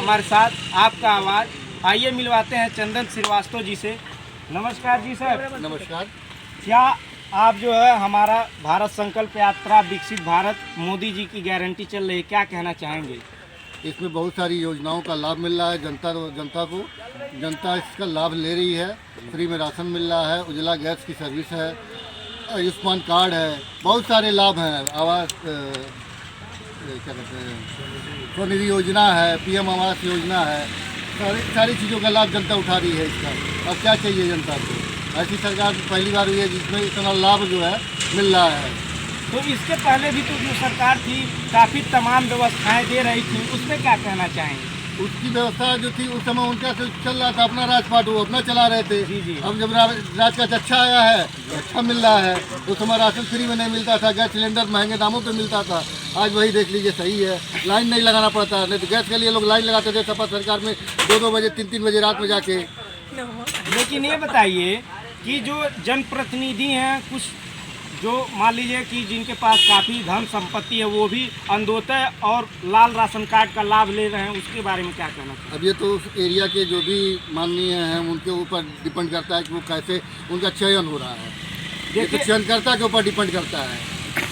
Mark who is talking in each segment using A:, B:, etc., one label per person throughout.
A: हमारे साथ आपका आवाज़। आइए मिलवाते हैं चंदन श्रीवास्तव जी से। नमस्कार जी सर।
B: नमस्कार।
A: क्या आप जो है हमारा भारत संकल्प यात्रा विकसित भारत मोदी जी की गारंटी चल रही है, क्या कहना चाहेंगे?
B: इसमें बहुत सारी योजनाओं का लाभ मिल रहा है जनता को। जनता इसका लाभ ले रही है। फ्री में राशन मिल रहा है, उज्ज्वला गैस की सर्विस है, आयुष्मान कार्ड है, बहुत सारे लाभ हैं। आवास क्या कहते हैं, स्वनिधि योजना है, पीएम आवास योजना है। सारी चीज़ों का लाभ जनता उठा रही है इसका। अब क्या चाहिए जनता को? ऐसी सरकार पहली बार हुई है जिसमें इतना लाभ जो है मिल रहा है।
A: तो इसके पहले भी तो जो सरकार थी काफ़ी तमाम व्यवस्थाएं दे रही थी, उसमें क्या कहना चाहेंगे?
B: उसकी व्यवस्था जो थी उस समय उनका चल रहा था, अपना राजपाट वो अपना चला रहे थे।
A: जी।
B: अब जब राज का अच्छा आया है, अच्छा मिल रहा है। उस समय राशन फ्री में नहीं मिलता था, गैस सिलेंडर महंगे दामों पे मिलता था। आज वही देख लीजिए, सही है, लाइन नहीं लगाना पड़ता है। नहीं तो गैस के लिए लोग लाइन लगाते थे सपा सरकार में 2-2 बजे 3-3 बजे रात में जाके।
A: लेकिन ये बताइए कि जो जनप्रतिनिधि हैं, कुछ जो मान लीजिए कि जिनके पास काफ़ी धन संपत्ति है, वो भी अंत्योदय और लाल राशन कार्ड का लाभ ले रहे हैं, उसके बारे में क्या कहना चाहिए?
B: अब ये तो उस एरिया के जो भी माननीय हैं उनके ऊपर डिपेंड करता है कि वो कैसे उनका चयन हो रहा है। ये तो चयनकर्ता के ऊपर डिपेंड करता है।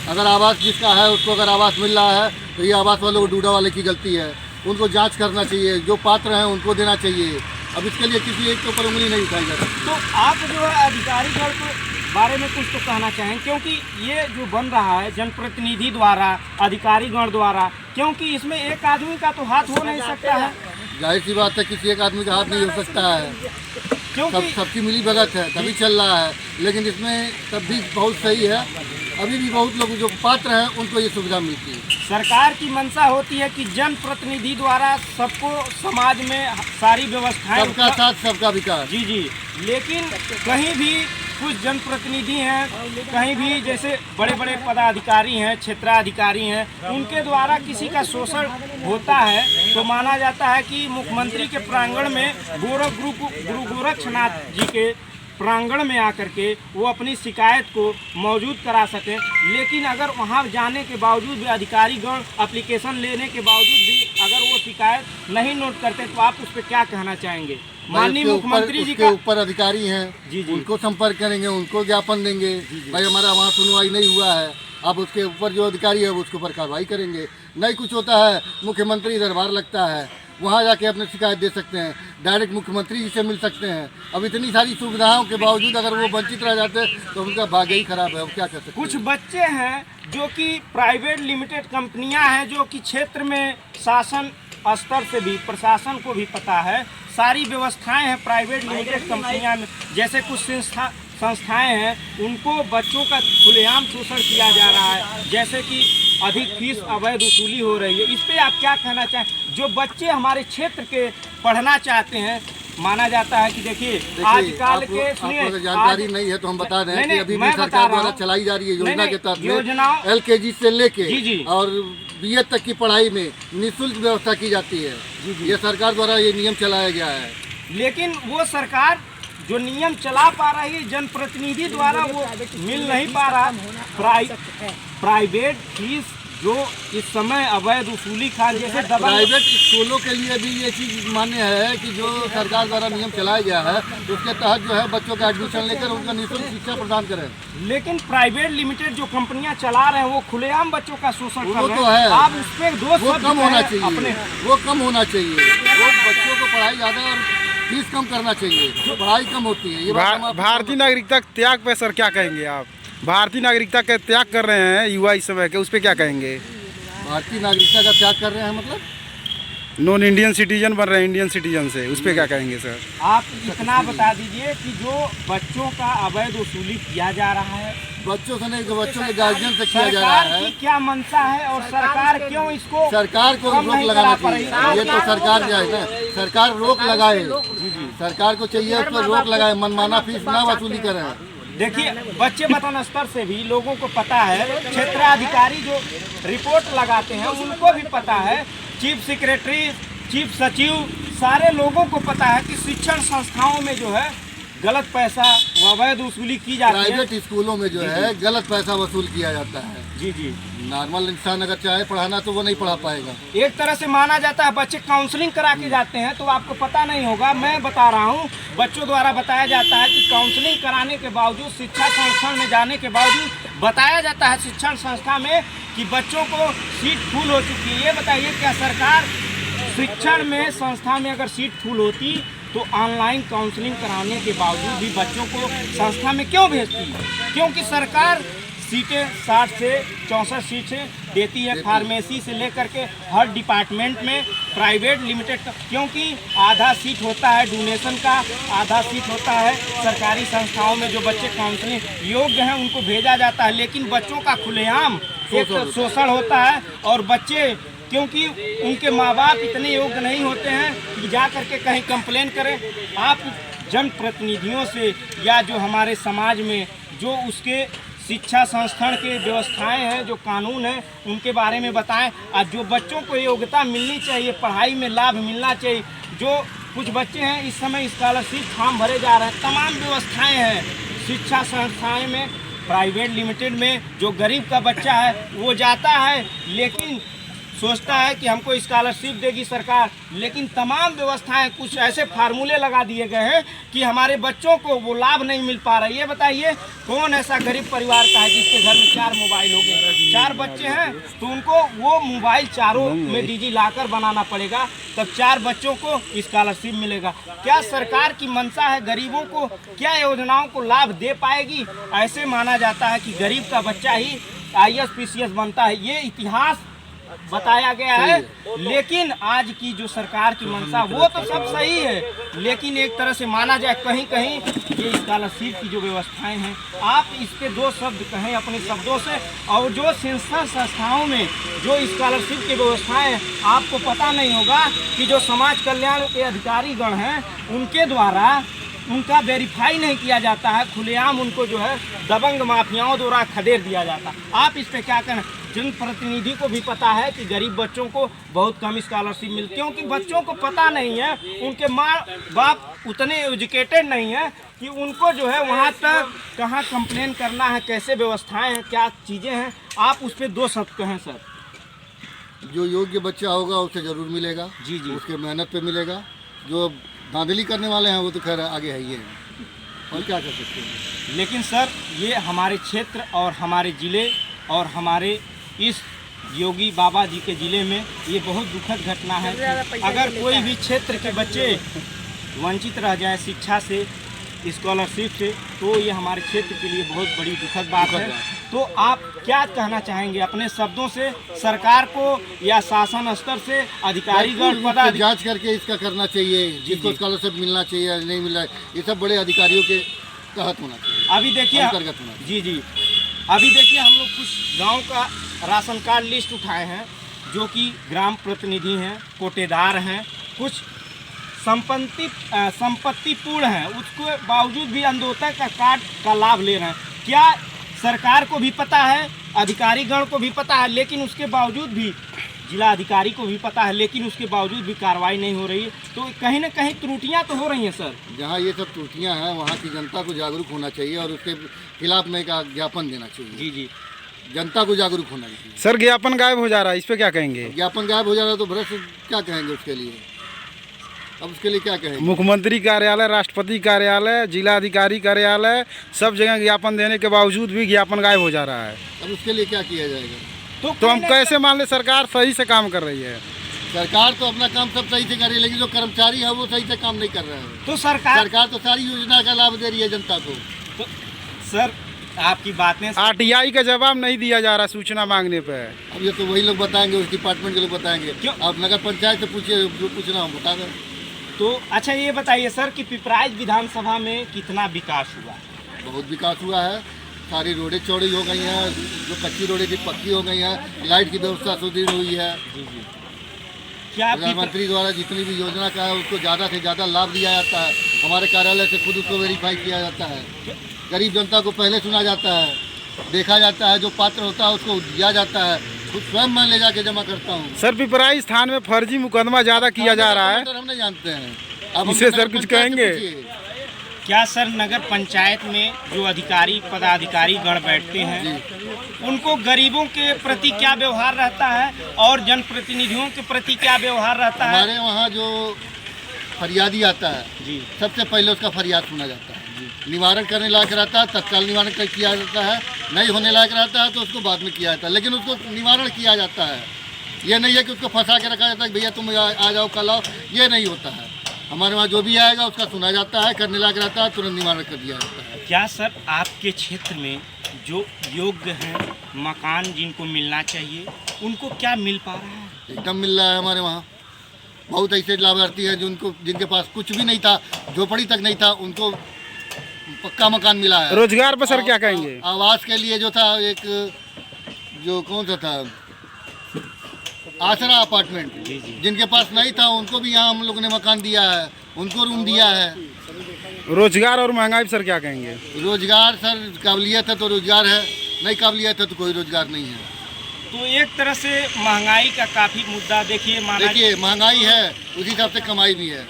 B: अगर आवास जिसका है उसको अगर आवास मिल रहा है तो ये आवास वालों को डूडा वाले की गलती है। उनको जांच करना चाहिए, जो पात्र हैं उनको देना चाहिए। अब इसके लिए किसी एक के ऊपर उंगली नहीं उठाई जा सकती।
A: तो आप जो है अधिकारीगण के बारे में कुछ तो कहना चाहें, क्योंकि ये जो बन रहा है जनप्रतिनिधि द्वारा, अधिकारीगण द्वारा, क्योंकि इसमें एक आदमी का तो हाथ हो नहीं सकता है।
B: जाहिर सी बात है, किसी एक आदमी का हाथ नहीं हो सकता है,
A: क्योंकि
B: सबकी मिली भगत है तभी चल रहा है। लेकिन इसमें तब भी बहुत सही है, अभी भी बहुत लोग जो पात्र हैं उनको ये सुविधा मिलती है।
A: सरकार की मंशा होती है कि जनप्रतिनिधि द्वारा सबको समाज में सारी व्यवस्थाएं,
B: सबका साथ सबका विकास।
A: जी। लेकिन कहीं भी कुछ जनप्रतिनिधि हैं, कहीं भी जैसे बड़े बड़े पदाधिकारी हैं, क्षेत्राधिकारी हैं, उनके द्वारा किसी का शोषण होता है तो माना जाता है कि मुख्यमंत्री के प्रांगण में गुरु गोरक्षनाथ जी के प्रांगण में आकर के वो अपनी शिकायत को मौजूद करा सकें। लेकिन अगर वहां जाने के बावजूद भी अधिकारीगण एप्लीकेशन लेने के बावजूद भी अगर वो शिकायत नहीं नोट करते, तो आप उस पर क्या कहना चाहेंगे? माननीय मुख्यमंत्री जी के
B: ऊपर अधिकारी हैं,
A: जी,
B: उनको संपर्क करेंगे, उनको ज्ञापन देंगे, भाई हमारा वहाँ सुनवाई नहीं हुआ है। अब उसके ऊपर जो अधिकारी है वो उसके ऊपर कार्रवाई करेंगे। नहीं कुछ होता है, मुख्यमंत्री दरबार लगता है, वहाँ जाके अपने शिकायत दे सकते हैं, डायरेक्ट मुख्यमंत्री जी से मिल सकते हैं। अब इतनी सारी सुविधाओं के बावजूद अगर वो वंचित रह जाते तो उनका भाग्य ही खराब है। अब क्या कर सकते हैं?
A: कुछ बच्चे हैं जो कि प्राइवेट लिमिटेड कंपनियां हैं, जो कि क्षेत्र में शासन स्तर से भी, प्रशासन को भी पता है, सारी व्यवस्थाएं हैं प्राइवेट लिमिटेड कंपनियां में। जैसे कुछ संस्थाएं हैं, उनको बच्चों का खुलेआम शोषण किया जा रहा है, जैसे कि अधिक फीस अवैध वसूली हो रही है। इस पे आप क्या कहना चाहें? जो बच्चे हमारे क्षेत्र के पढ़ना चाहते हैं, माना जाता है कि देखिए आजकल के,
B: सुनिए, जानकारी नहीं है तो हम बता रहे हैं कि अभी भी सरकार द्वारा चलाई जा रही है योजना के तहत LKG से लेके और BA तक की पढ़ाई में निःशुल्क व्यवस्था की जाती है। ये सरकार द्वारा ये नियम चलाया गया है।
A: लेकिन वो सरकार जो नियम चला पा रही है, जनप्रतिनिधि द्वारा वो मिल नहीं पा रहा। प्राइवेट फीस जो इस समय अवैध वसूली खा, जैसे
B: प्राइवेट स्कूलों के लिए भी ये चीज़ मान्य है कि जो सरकार द्वारा नियम चलाया गया है उसके तहत जो है बच्चों का एडमिशन लेकर उनका निःशुल्क शिक्षा प्रदान करें।
A: लेकिन प्राइवेट लिमिटेड जो कंपनियां चला रहे हैं वो खुलेआम बच्चों का शोषण कर रहे हैं।
B: तो है,
A: आप उस पर दोष
B: वो कम होना चाहिए, वो कम होना चाहिए। वो बच्चों को पढ़ाई ज़्यादा और फीस कम करना चाहिए, जो पढ़ाई कम होती है। ये
C: भारतीय नागरिकता त्याग पे सर क्या कहेंगे आप? भारतीय नागरिकता का त्याग कर रहे हैं युवा इस समय के, उस पर क्या कहेंगे?
B: भारतीय नागरिकता का त्याग कर रहे हैं मतलब
C: नॉन इंडियन सिटीजन बन रहे हैं इंडियन सिटीजन से, उस पर क्या कहेंगे सर?
A: आप इतना बता दीजिए कि जो बच्चों का अवैध वसूली किया जा रहा है,
B: बच्चों से नहीं, बच्चों के गार्जियन से किया जा रहा है,
A: सरकार की क्या मंशा है और सरकार क्यों इसको,
B: सरकार को रोक लगाना चाहिए। ये तो सरकार जो है ना, सरकार रोक लगाए, सरकार को चाहिए उस पर रोक लगाए, मनमाना फीस ना वसूली करें।
A: देखिए बच्चे बतन स्तर से भी लोगों को पता है, क्षेत्राधिकारी जो रिपोर्ट लगाते हैं उनको भी पता है, चीफ सेक्रेटरी, चीफ सचिव, सारे लोगों को पता है कि शिक्षण संस्थाओं में जो है गलत पैसा अवैध वसूली की जाती है।
B: प्राइवेट स्कूलों में जो है गलत पैसा वसूल किया जाता है।
A: जी जी।
B: नॉर्मल इंसान अगर चाहे पढ़ाना तो वो नहीं पढ़ा पाएगा।
A: एक तरह से माना जाता है बच्चे काउंसलिंग करा के जाते हैं, तो आपको पता नहीं होगा, मैं बता रहा हूँ, बच्चों द्वारा बताया जाता है कि काउंसलिंग कराने के बावजूद, शिक्षा संस्थान में जाने के बावजूद बताया जाता है शिक्षण संस्था में कि बच्चों को सीट फुल हो चुकी है। ये बताइए क्या सरकार शिक्षण में संस्था में अगर सीट फुल होती तो ऑनलाइन काउंसलिंग कराने के बावजूद भी बच्चों को संस्था में क्यों भेजती है? क्योंकि सरकार सीटें 60 से 64 सीटें देती है, फार्मेसी से लेकर के हर डिपार्टमेंट में, प्राइवेट लिमिटेड का, क्योंकि आधा सीट होता है डोनेशन का, आधा सीट होता है सरकारी संस्थाओं में। जो बच्चे काउंसलिंग योग्य हैं उनको भेजा जाता है, लेकिन बच्चों का खुलेआम एक शोषण होता है। और बच्चे क्योंकि उनके माँ बाप इतने योग्य नहीं होते हैं कि जा करके कहीं कंप्लेन करें। आप जनप्रतिनिधियों से या जो हमारे समाज में जो उसके शिक्षा संस्थान के व्यवस्थाएं हैं, जो कानून है, उनके बारे में बताएं। और जो बच्चों को योग्यता मिलनी चाहिए, पढ़ाई में लाभ मिलना चाहिए, जो कुछ बच्चे हैं इस समय स्कॉलरशिप फॉर्म भरे जा रहे हैं, तमाम व्यवस्थाएं हैं शिक्षा संस्थाएं में, प्राइवेट लिमिटेड में। जो गरीब का बच्चा है वो जाता है, लेकिन सोचता है कि हमको स्कॉलरशिप देगी सरकार, लेकिन तमाम व्यवस्थाएं, कुछ ऐसे फार्मूले लगा दिए गए हैं कि हमारे बच्चों को वो लाभ नहीं मिल पा रहा है। ये बताइए कौन ऐसा गरीब परिवार का है जिसके घर में 4 मोबाइल हो गए, 4 बच्चे हैं तो उनको वो मोबाइल चारों में डिजी लॉकर बनाना पड़ेगा, तब 4 बच्चों को स्कॉलरशिप मिलेगा। क्या सरकार की मंशा है गरीबों को क्या योजनाओं को लाभ दे पाएगी? ऐसे माना जाता है कि गरीब का बच्चा ही IAS PCS बनता है, ये इतिहास बताया गया है। लेकिन आज की जो सरकार की मंशा वो तो सब सही है, लेकिन एक तरह से माना जाए कहीं कहीं ये स्कॉलरशिप की जो व्यवस्थाएं हैं, आप इस पे 2 शब्द कहें अपने शब्दों से। और जो संस्थाओं में जो स्कॉलरशिप की व्यवस्थाएं हैं, आपको पता नहीं होगा कि जो समाज कल्याण के अधिकारी गण हैं उनके द्वारा उनका वेरीफाई नहीं किया जाता है, खुलेआम उनको जो है दबंग माफियाओं द्वारा खदेड़ दिया जाता। आप इस पे क्या कहना? जनप्रतिनिधि को भी पता है कि गरीब बच्चों को बहुत कम स्कॉलरशिप मिलती है, क्योंकि बच्चों को पता नहीं है, उनके माँ बाप उतने एजुकेटेड नहीं है कि उनको जो है वहाँ तक कहाँ कंप्लेन करना है, कैसे व्यवस्थाएं हैं, क्या चीज़ें हैं। आप उस पर 2 शब्द कहें सर।
B: जो योग्य बच्चा होगा उसे ज़रूर मिलेगा,
A: जी जी,
B: उसके मेहनत पे मिलेगा। जो धांधली करने वाले हैं वो तो खैर आगे है ही है, और क्या कर सकते हैं।
A: लेकिन सर ये हमारे क्षेत्र और हमारे ज़िले और हमारे इस योगी बाबा जी के ज़िले में ये बहुत दुखद घटना है कि अगर कोई भी क्षेत्र के बच्चे वंचित रह जाए शिक्षा से, स्कॉलरशिप से, तो ये हमारे क्षेत्र के लिए बहुत बड़ी दुखद बात है। तो आप क्या कहना चाहेंगे अपने शब्दों से सरकार को या शासन स्तर से अधिकारीगण पदाधिकारी
B: जांच करके इसका करना चाहिए, जिसको स्कॉलरशिप मिलना चाहिए या नहीं मिल रहा है, ये सब बड़े अधिकारियों के तहत होना चाहिए,
A: अभी देखिए
B: अंतर्गत होना चाहिए।
A: जी जी, अभी देखिए हम लोग कुछ गांव का राशन कार्ड लिस्ट उठाए हैं, जो कि ग्राम प्रतिनिधि हैं, कोटेदार हैं, कुछ संपत्ति पूर्ण है, उसके बावजूद भी अंत्योदय का कार्ड का लाभ ले रहे हैं। क्या सरकार को भी पता है, अधिकारीगण को भी पता है, लेकिन उसके बावजूद भी जिला अधिकारी को भी पता है, लेकिन उसके बावजूद भी कार्रवाई नहीं हो रही है? तो कहीं ना कहीं त्रुटियां तो हो रही हैं सर।
B: जहां ये सब त्रुटियां हैं वहां की जनता को जागरूक होना चाहिए और उसके खिलाफ में का ज्ञापन देना चाहिए।
A: जी जी,
B: जनता को जागरूक होना चाहिए।
C: सर ज्ञापन गायब हो जा रहा है, इस पे क्या कहेंगे?
B: ज्ञापन गायब हो जा रहा है तो भ्रष्ट क्या कहेंगे उसके लिए? अब उसके लिए क्या कहेंगे?
C: मुख्यमंत्री कार्यालय, राष्ट्रपति कार्यालय, जिला अधिकारी कार्यालय, सब जगह ज्ञापन देने के बावजूद भी ज्ञापन गायब हो जा रहा है।
B: अब उसके लिए क्या किया जाएगा?
C: तो हम कैसे मान ले सरकार सही से काम कर रही है?
B: सरकार तो अपना काम सब सही से कर रही है, लेकिन जो कर्मचारी है वो सही से काम नहीं कर रहे हैं।
A: तो सरकार
B: तो सारी योजना का लाभ दे रही है जनता को।
A: तो सर आपकी बातें
C: RTI का जवाब नहीं दिया जा रहा सूचना मांगने पे।
B: अब ये तो वही लोग बताएंगे, उस डिपार्टमेंट के लोग बताएंगे।
A: क्यों?
B: आप नगर पंचायत से पूछिए, जो पूछना हम बता दें।
A: तो अच्छा ये बताइए सर कि पिपराइच विधानसभा में कितना विकास हुआ?
B: बहुत विकास हुआ है, सारी रोडें चौड़ी हो गई हैं, जो कच्ची रोडें थी पक्की हो गई हैं, लाइट की व्यवस्था सुदृढ़ हुई है।
A: जी जी, क्या
B: प्रधानमंत्री द्वारा जितनी भी योजना का है उसको ज़्यादा से ज़्यादा लाभ दिया जाता है। हमारे कार्यालय से खुद उसको वेरीफाई किया जाता है। गरीब जनता को पहले सुना जाता है, देखा जाता है, जो पात्र होता है उसको दिया जाता है, खुद स्वयं मैं ले जाके जमा करता हूँ।
C: सर पिपराइच थाने में फर्जी मुकदमा ज़्यादा किया जा रहा है,
B: हम नहीं जानते हैं। अब
C: इसे सर कुछ कहेंगे?
A: क्या सर नगर पंचायत में जो अधिकारी पदाधिकारी गण बैठते हैं उनको गरीबों के प्रति क्या व्यवहार रहता है और जनप्रतिनिधियों के प्रति क्या व्यवहार रहता है?
B: हमारे वहाँ जो फरियादी आता है
A: जी
B: सबसे पहले उसका फरियाद सुना जाता है, निवारण करने लायक रहता है तत्काल निवारण किया जाता है, नहीं होने लायक रहता है तो उसको बाद में किया जाता है, लेकिन उसको निवारण किया जाता है। ये नहीं है कि उसको फंसा के रखा जाता है कि भैया तुम आ जाओ कल आओ, ये नहीं होता है। हमारे वहाँ जो भी आएगा उसका सुना जाता है, करने लायक रहता है तुरंत निवारण कर दिया जाता है।
A: क्या सर आपके क्षेत्र में जो योग्य हैं मकान जिनको मिलना चाहिए उनको क्या मिल पा रहा है?
B: एकदम मिल रहा है। हमारे वहाँ बहुत ऐसे लाभार्थी हैं जिनके पास कुछ भी नहीं था, झोपड़ी तक नहीं था, उनको पक्का मकान मिला है।
C: रोजगार पर सर क्या कहेंगे?
B: आवास के लिए जो था एक जो कौन सा था आसरा अपार्टमेंट, जिनके पास नहीं था उनको भी यहाँ हम लोग ने मकान दिया है, उनको रूम दिया है।
C: रोजगार और महंगाई पर सर क्या कहेंगे?
B: रोजगार सर काबिलियत है तो रोजगार है, नहीं काबिलियत है तो कोई रोजगार नहीं है।
A: तो एक तरह से महंगाई का काफ़ी मुद्दा देखिए
B: महंगाई है उसी हिसाब से कमाई भी है।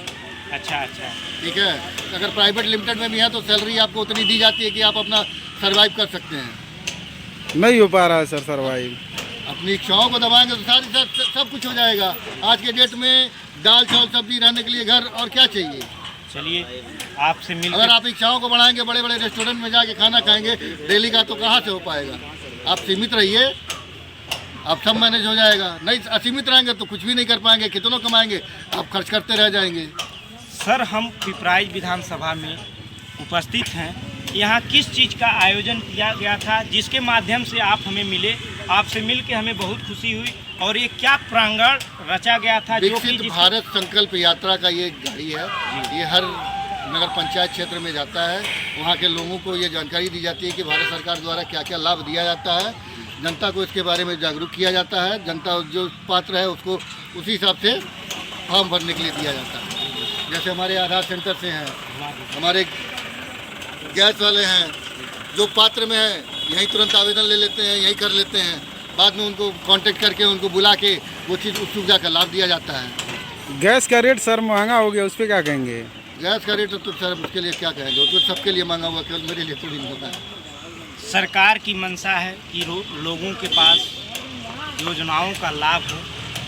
A: अच्छा
B: ठीक है, अगर प्राइवेट लिमिटेड में भी है तो सैलरी आपको उतनी दी जाती है कि आप अपना सर्वाइव कर सकते हैं।
C: नहीं हो पा रहा है सर सर्वाइव।
B: अपनी इच्छाओं को दबाएंगे तो सारी सब कुछ हो जाएगा। आज के डेट में दाल चावल सब्जी रहने के लिए घर और क्या चाहिए।
A: चलिए आपसे मिल
B: अगर आप इच्छाओं को बढ़ाएंगे, बड़े बड़े रेस्टोरेंट में जाके खाना खाएंगे डेली का, तो कहाँ से हो पाएगा। आप सीमित रहिए, आप सब मैनेज हो जाएगा। नहीं असीमित रहेंगे तो कुछ भी नहीं कर पाएंगे, कितनों कमाएंगे, आप खर्च करते रह जाएंगे।
A: सर हम पिपराइच विधानसभा में उपस्थित हैं, यहाँ किस चीज़ का आयोजन किया गया था जिसके माध्यम से आप हमें मिले? आपसे मिल के हमें बहुत खुशी हुई। और ये क्या प्रांगण रचा गया था जो कि
B: भारत संकल्प यात्रा का ये गाड़ी है, ये हर नगर पंचायत क्षेत्र में जाता है। वहाँ के लोगों को ये जानकारी दी जाती है कि भारत सरकार द्वारा क्या क्या लाभ दिया जाता है, जनता को इसके बारे में जागरूक किया जाता है। जनता जो पात्र है उसको उसी हिसाब से फॉर्म भरने के लिए दिया जाता है। जैसे हमारे आधार सेंटर से हैं, हमारे गैस वाले हैं, जो पात्र में है यहीं तुरंत आवेदन ले लेते हैं, यहीं कर लेते हैं। बाद में उनको कांटेक्ट करके उनको बुला के वो चीज़ उस सुविधा का लाभ दिया जाता है।
C: गैस का रेट सर महंगा हो गया, उस पर क्या कहेंगे?
B: गैस का रेट तो सर उसके लिए क्या कहेंगे, वो तो सबके लिए महंगा हुआ, केवल मेरे लिए थोड़ी नहीं होता है।
A: सरकार की मंशा है कि लोगों के पास योजनाओं का लाभ हो।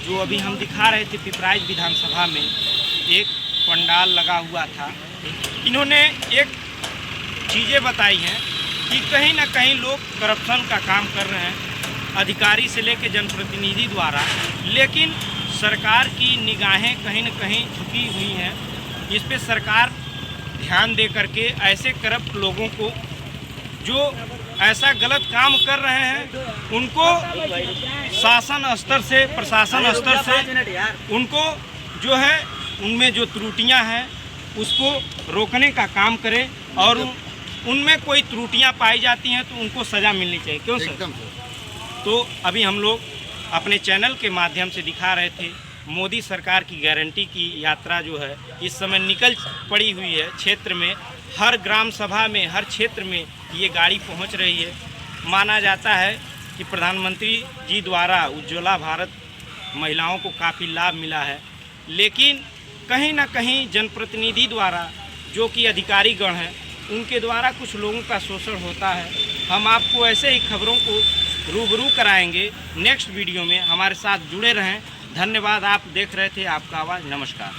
A: जो अभी हम दिखा रहे थे पिपराइच विधानसभा में एक पंडाल लगा हुआ था, इन्होंने एक चीज़ें बताई हैं कि कहीं ना कहीं लोग करप्शन का काम कर रहे हैं अधिकारी से लेकर जनप्रतिनिधि द्वारा, लेकिन सरकार की निगाहें कहीं न कहीं झुकी हुई हैं। इस पे सरकार ध्यान दे करके ऐसे करप्ट लोगों को जो ऐसा गलत काम कर रहे हैं उनको शासन स्तर से प्रशासन स्तर से उनको जो है उनमें जो त्रुटियां हैं उसको रोकने का काम करे और उनमें कोई त्रुटियां पाई जाती हैं तो उनको सज़ा मिलनी चाहिए। क्यों सर? तो अभी हम लोग अपने चैनल के माध्यम से दिखा रहे थे मोदी सरकार की गारंटी की यात्रा जो है इस समय निकल पड़ी हुई है क्षेत्र में। हर ग्राम सभा में हर क्षेत्र में ये गाड़ी पहुंच रही है। माना जाता है कि प्रधानमंत्री जी द्वारा उज्ज्वला भारत महिलाओं को काफ़ी लाभ मिला है, लेकिन कहीं ना कहीं जनप्रतिनिधि द्वारा जो कि अधिकारीगण हैं उनके द्वारा कुछ लोगों का शोषण होता है। हम आपको ऐसे ही खबरों को रूबरू कराएंगे नेक्स्ट वीडियो में। हमारे साथ जुड़े रहें। धन्यवाद। आप देख रहे थे आपका आवाज़। नमस्कार।